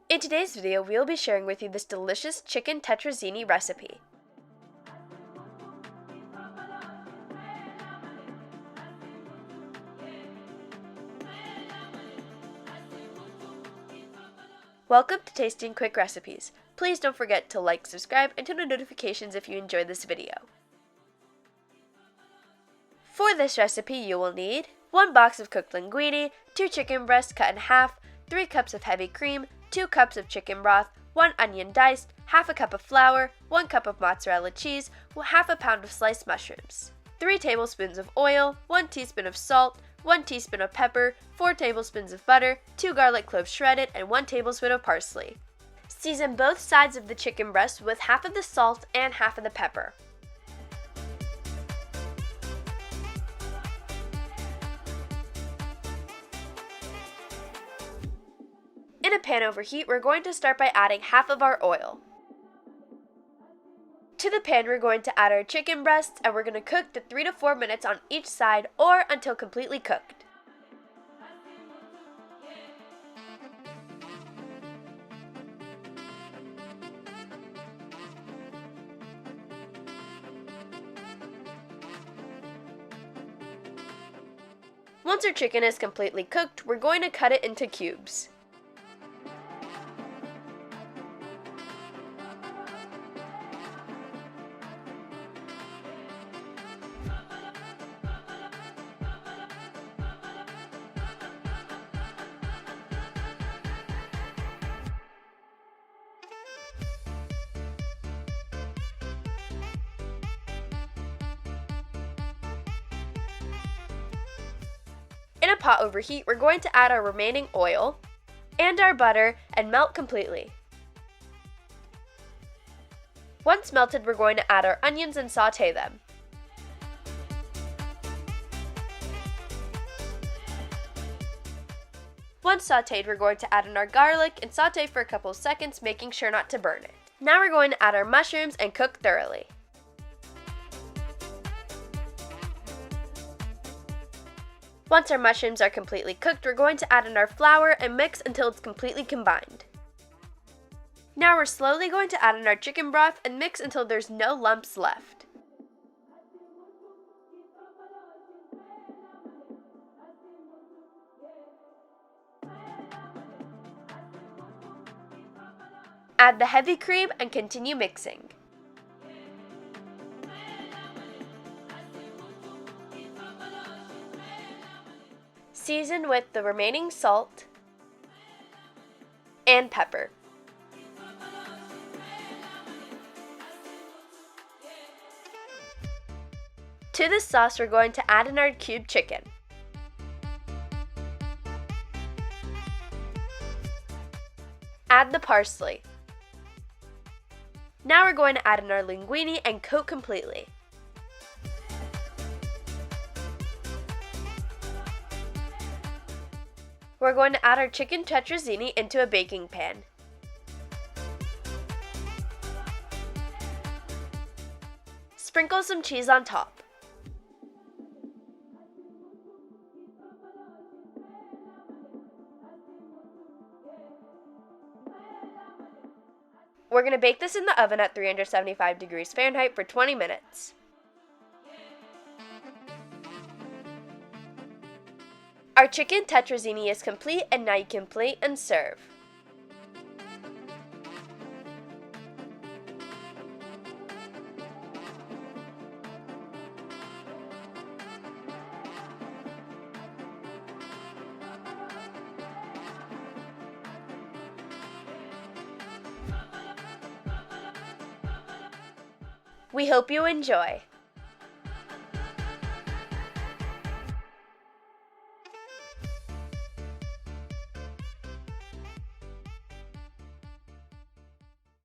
In today's video, we will be sharing with you this delicious chicken tetrazzini recipe. Welcome to Tasting Quick Recipes. Please don't forget to like, subscribe, and turn on notifications if you enjoyed this video. For this recipe, you will need 1 box of cooked linguine, 2 chicken breasts cut in half, 3 cups of heavy cream, 2 cups of chicken broth, 1 onion diced, half a cup of flour, 1 cup of mozzarella cheese, half a pound of sliced mushrooms, 3 tablespoons of oil, 1 teaspoon of salt, 1 teaspoon of pepper, 4 tablespoons of butter, 2 garlic cloves shredded, and 1 tablespoon of parsley. Season both sides of the chicken breast with half of the salt and half of the pepper. In a pan over heat, we're going to start by adding half of our oil. To the pan, we're going to add our chicken breasts, and we're going to cook to 3 to 4 minutes on each side or until completely cooked. Once our chicken is completely cooked, we're going to cut it into cubes. In a pot over heat, we're going to add our remaining oil and our butter and melt completely. Once melted, we're going to add our onions and saute them. Once sauteed, we're going to add in our garlic and saute for a couple of seconds, making sure not to burn it. Now we're going to add our mushrooms and cook thoroughly. Once our mushrooms are completely cooked, we're going to add in our flour and mix until it's completely combined. Now we're slowly going to add in our chicken broth and mix until there's no lumps left. Add the heavy cream and continue mixing. Season with the remaining salt and pepper. To this sauce, we're going to add in our cubed chicken. Add the parsley. Now we're going to add in our linguine and coat completely. We're going to add our chicken tetrazzini into a baking pan. Sprinkle some cheese on top. We're going to bake this in the oven at 375 degrees Fahrenheit for 20 minutes. Our chicken tetrazzini is complete, and now you can plate and serve. We hope you enjoy.